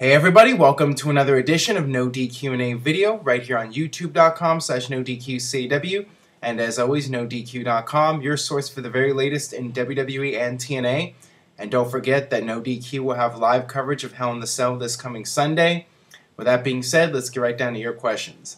Hey everybody, welcome to another edition of NoDQ&A video right here on youtube.com/NoDQ&AV, and as always, NoDQ.com, your source for the very latest in WWE and TNA. And don't forget that NoDQ will have live coverage of Hell in the Cell this coming Sunday. With that being said, let's get right down to your questions.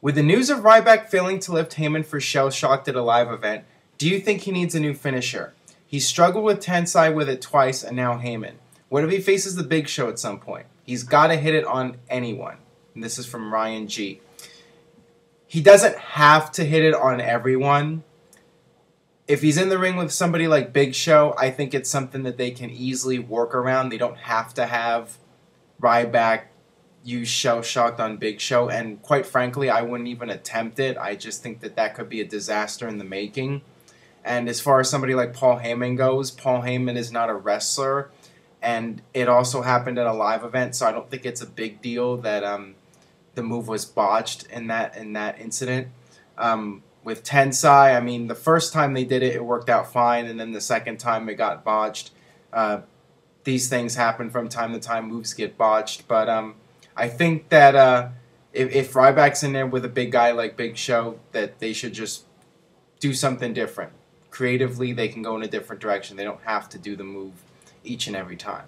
With the news of Ryback failing to lift Heyman for Shell Shocked at a live event, do you think he needs a new finisher? He struggled with Tensai with it twice and now Heyman. What if he faces the Big Show at some point? He's got to hit it on anyone. And this is from Ryan G. He doesn't have to hit it on everyone. If he's in the ring with somebody like Big Show, I think it's something that they can easily work around. They don't have to have Ryback use Shell Shocked on Big Show. And quite frankly, I wouldn't even attempt it. I just think that that could be a disaster in the making. And as far as somebody like Paul Heyman goes, Paul Heyman is not a wrestler. And it also happened at a live event, so I don't think it's a big deal that the move was botched in that incident. With Tensai, I mean, the first time they did it, it worked out fine, and then the second time it got botched. These things happen from time to time. Moves get botched, but I think that if Ryback's in there with a big guy like Big Show, that they should just do something different. Creatively, they can go in a different direction. They don't have to do the move each and every time.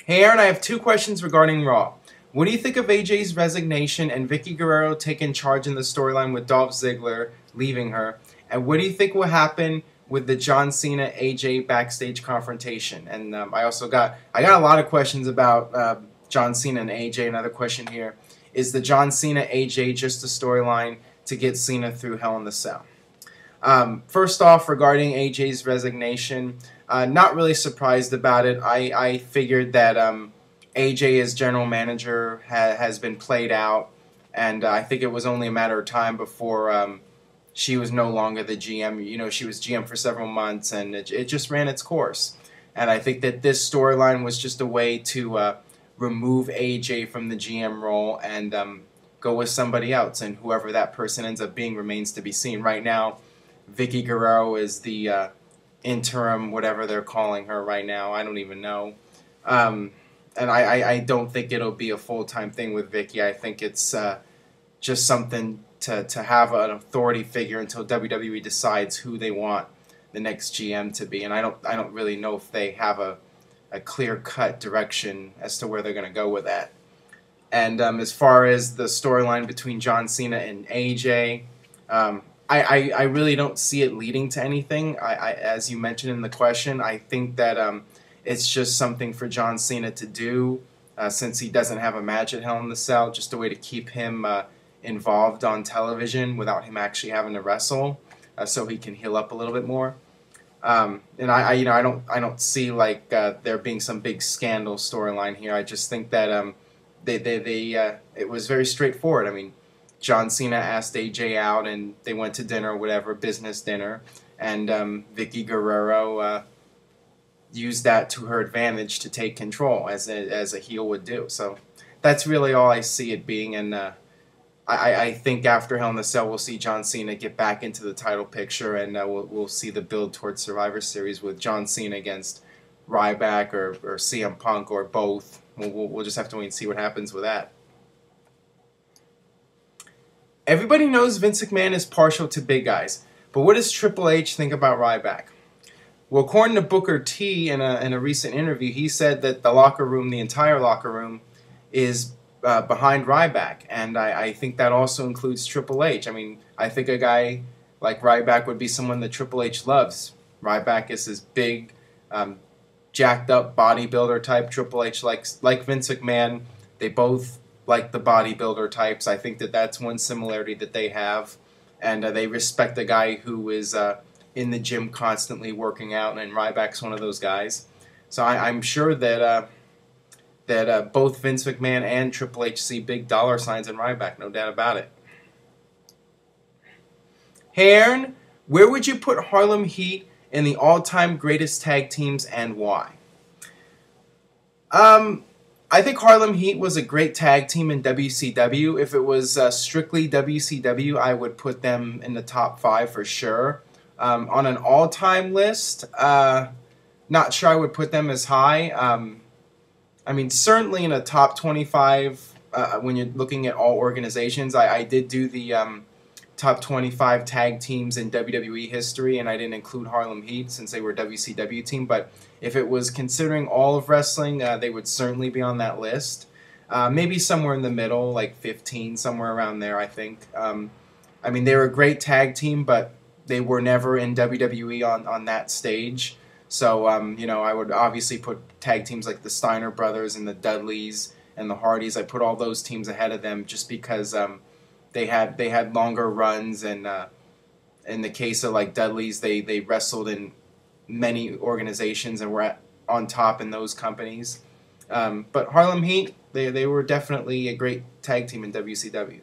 Hey Aaron, I have two questions regarding Raw. What do you think of AJ's resignation and Vicky Guerrero taking charge in the storyline with Dolph Ziggler leaving her? And what do you think will happen with the John Cena AJ backstage confrontation? And I got a lot of questions about John Cena and AJ. Another question here is the John Cena AJ just a storyline to get Cena through Hell in the Cell? First off, regarding AJ's resignation, not really surprised about it. I figured that AJ as general manager has been played out, and I think it was only a matter of time before she was no longer the GM. You know, she was GM for several months, and it just ran its course. And I think that this storyline was just a way to remove AJ from the GM role and go with somebody else, and whoever that person ends up being remains to be seen. Right now, Vicky Guerrero is the interim, whatever they're calling her right now. I don't even know. And I don't think it'll be a full-time thing with Vicky. I think it's just something to have an authority figure until WWE decides who they want the next GM to be. And I don't really know if they have a clear-cut direction as to where they're going to go with that. And as far as the storyline between John Cena and AJ, I really don't see it leading to anything. As you mentioned in the question, I think that it's just something for John Cena to do since he doesn't have a match at Hell in the Cell, just a way to keep him involved on television without him actually having to wrestle, so he can heal up a little bit more. And I don't see like there being some big scandal storyline here. I just think that it was very straightforward. I mean, John Cena asked AJ out, and they went to dinner, whatever, business dinner, and Vicky Guerrero used that to her advantage to take control, as a heel would do. So that's really all I see it being, and I think after Hell in the Cell, we'll see John Cena get back into the title picture, and we'll see the build towards Survivor Series with John Cena against Ryback or CM Punk or both. We'll just have to wait and see what happens with that. Everybody knows Vince McMahon is partial to big guys, but what does Triple H think about Ryback? Well, according to Booker T in a recent interview, he said that the locker room, the entire locker room, is behind Ryback, and I think that also includes Triple H. I mean, I think a guy like Ryback would be someone that Triple H loves. Ryback is this big, jacked up bodybuilder type. Triple H likes, like Vince McMahon, they both like the bodybuilder types. I think that that's one similarity that they have, and they respect a guy who is in the gym constantly working out, and Ryback's one of those guys. So I'm sure that both Vince McMahon and Triple H see big dollar signs in Ryback, no doubt about it. Hey Aaron, where would you put Harlem Heat in the all-time greatest tag teams, and why? I think Harlem Heat was a great tag team in WCW. If it was strictly WCW, I would put them in the top 5 for sure. On an all-time list, not sure I would put them as high. I mean, certainly in a top 25, when you're looking at all organizations, I did do the top 25 tag teams in WWE history, and I didn't include Harlem Heat since they were a WCW team, but if it was considering all of wrestling, they would certainly be on that list. Maybe somewhere in the middle, like 15, somewhere around there, I think. I mean, they were a great tag team, but they were never in WWE on that stage. So, you know, I would obviously put tag teams like the Steiner Brothers and the Dudleys and the Hardys. I put all those teams ahead of them just because they had longer runs, and in the case of like Dudleys, they wrestled in many organizations and were on top in those companies. But Harlem Heat, they were definitely a great tag team in WCW.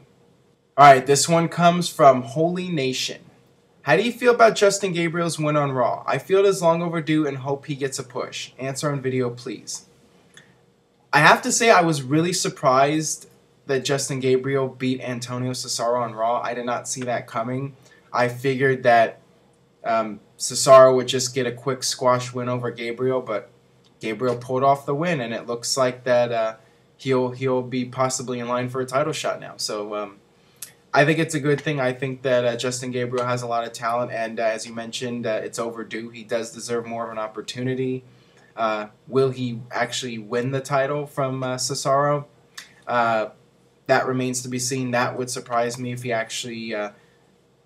All right, this one comes from Holy Nation. How do you feel about Justin Gabriel's win on Raw? I feel it is long overdue and hope he gets a push. Answer on video, please. I have to say I was really surprised that Justin Gabriel beat Antonio Cesaro on Raw. I did not see that coming. I figured that Cesaro would just get a quick squash win over Gabriel, but Gabriel pulled off the win, and it looks like that he'll be possibly in line for a title shot now. So I think it's a good thing. I think that Justin Gabriel has a lot of talent, and as you mentioned, it's overdue. He does deserve more of an opportunity. Will he actually win the title from Cesaro? That remains to be seen. That would surprise me if he actually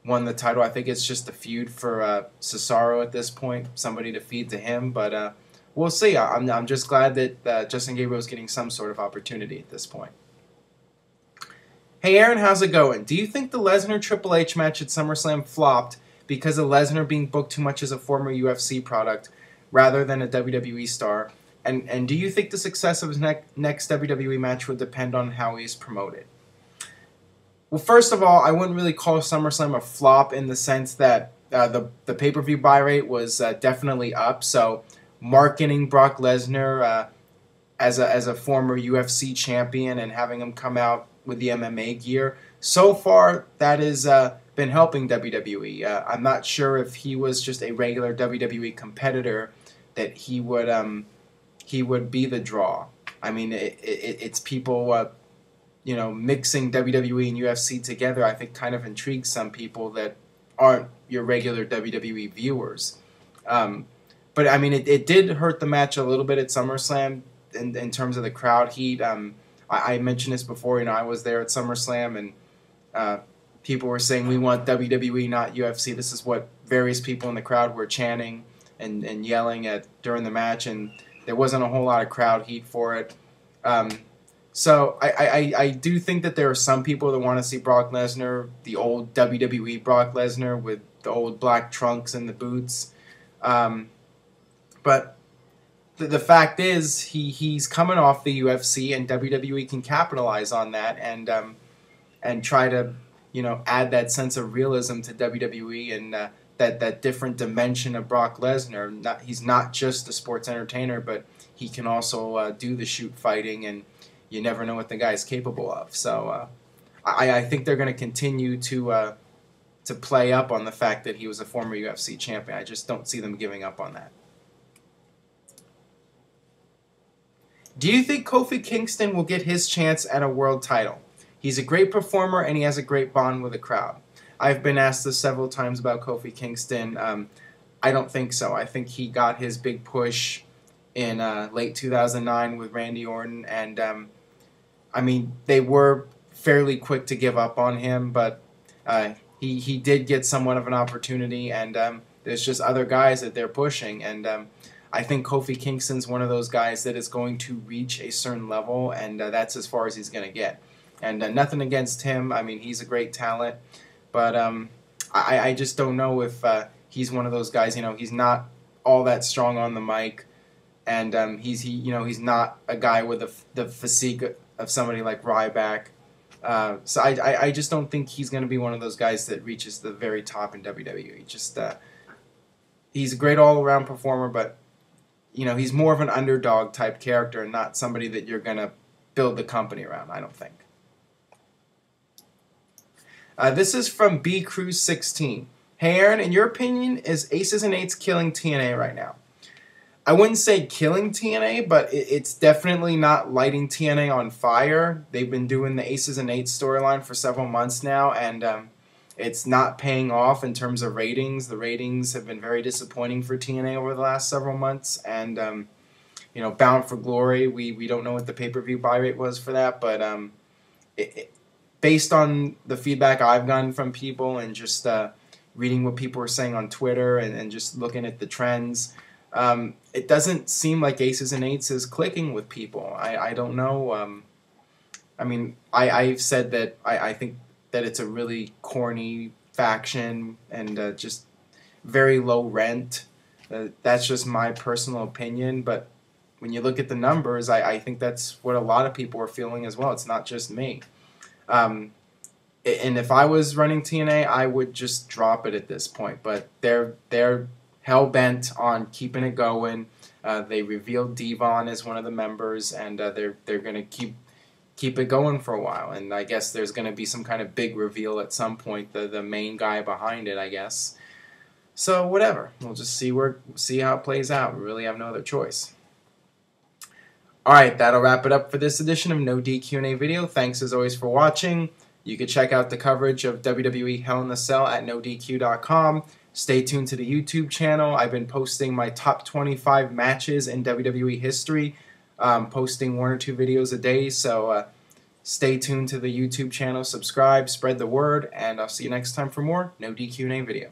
won the title. I think it's just a feud for Cesaro at this point, somebody to feed to him. But we'll see. I'm just glad that Justin Gabriel is getting some sort of opportunity at this point. Hey Aaron, how's it going? Do you think the Lesnar Triple H match at SummerSlam flopped because of Lesnar being booked too much as a former UFC product rather than a WWE star? And do you think the success of his next WWE match would depend on how he's promoted? Well, first of all, I wouldn't really call SummerSlam a flop in the sense that the pay-per-view buy rate was definitely up. So marketing Brock Lesnar as a former UFC champion and having him come out with the MMA gear, so far that has been helping WWE. I'm not sure if he was just a regular WWE competitor that he would be the draw. I mean, it's people, you know, mixing WWE and UFC together. I think kind of intrigues some people that aren't your regular WWE viewers. But I mean, it did hurt the match a little bit at SummerSlam in terms of the crowd heat. I mentioned this before. You know, I was there at SummerSlam, and people were saying, "We want WWE, not UFC." This is what various people in the crowd were chanting and yelling at during the match, and there wasn't a whole lot of crowd heat for it. So I do think that there are some people that want to see Brock Lesnar, the old WWE Brock Lesnar with the old black trunks and the boots. But the fact is, he's coming off the UFC, and WWE can capitalize on that and try to, you know, add that sense of realism to WWE and that different dimension of Brock Lesnar. He's not just a sports entertainer, but he can also do the shoot fighting, and you never know what the guy's capable of. So I think they're going to continue to play up on the fact that he was a former UFC champion. I just don't see them giving up on that. Do you think Kofi Kingston will get his chance at a world title? He's a great performer, and he has a great bond with the crowd. I've been asked this several times about Kofi Kingston. I don't think so. I think he got his big push in late 2009 with Randy Orton, and I mean, they were fairly quick to give up on him, but he did get somewhat of an opportunity, and there's just other guys that they're pushing, and I think Kofi Kingston's one of those guys that is going to reach a certain level, and that's as far as he's going to get. And nothing against him. I mean, he's a great talent, but I just don't know if he's one of those guys. You know, he's not all that strong on the mic, and he's not a guy with the physique of somebody like Ryback. So I just don't think he's going to be one of those guys that reaches the very top in WWE. Just he's a great all-around performer, but you know, he's more of an underdog type character and not somebody that you're going to build the company around, I don't think. This is from B Cruise 16. Hey Aaron, in your opinion, is Aces and Eights killing TNA right now? I wouldn't say killing TNA, but it's definitely not lighting TNA on fire. They've been doing the Aces and Eights storyline for several months now, and it's not paying off in terms of ratings. The ratings have been very disappointing for TNA over the last several months, and Bound for Glory, we don't know what the pay-per-view buy rate was for that, but based on the feedback I've gotten from people and just reading what people are saying on Twitter and just looking at the trends, it doesn't seem like Aces and Eights is clicking with people. I don't know. I've said that I think that it's a really corny faction and just very low rent. That's just my personal opinion, but when you look at the numbers, I think that's what a lot of people are feeling as well. It's not just me. And if I was running TNA, I would just drop it at this point. But they're hell bent on keeping it going. They revealed Devon as one of the members, and they're gonna keep it going for a while. And I guess there's gonna be some kind of big reveal at some point. The main guy behind it, I guess. So whatever. We'll just see how it plays out. We really have no other choice. Alright, that'll wrap it up for this edition of No DQ&A video. Thanks as always for watching. You can check out the coverage of WWE Hell in a Cell at NoDQ.com. Stay tuned to the YouTube channel. I've been posting my top 25 matches in WWE history, posting 1 or 2 videos a day, so stay tuned to the YouTube channel, subscribe, spread the word, and I'll see you next time for more No DQ&A video.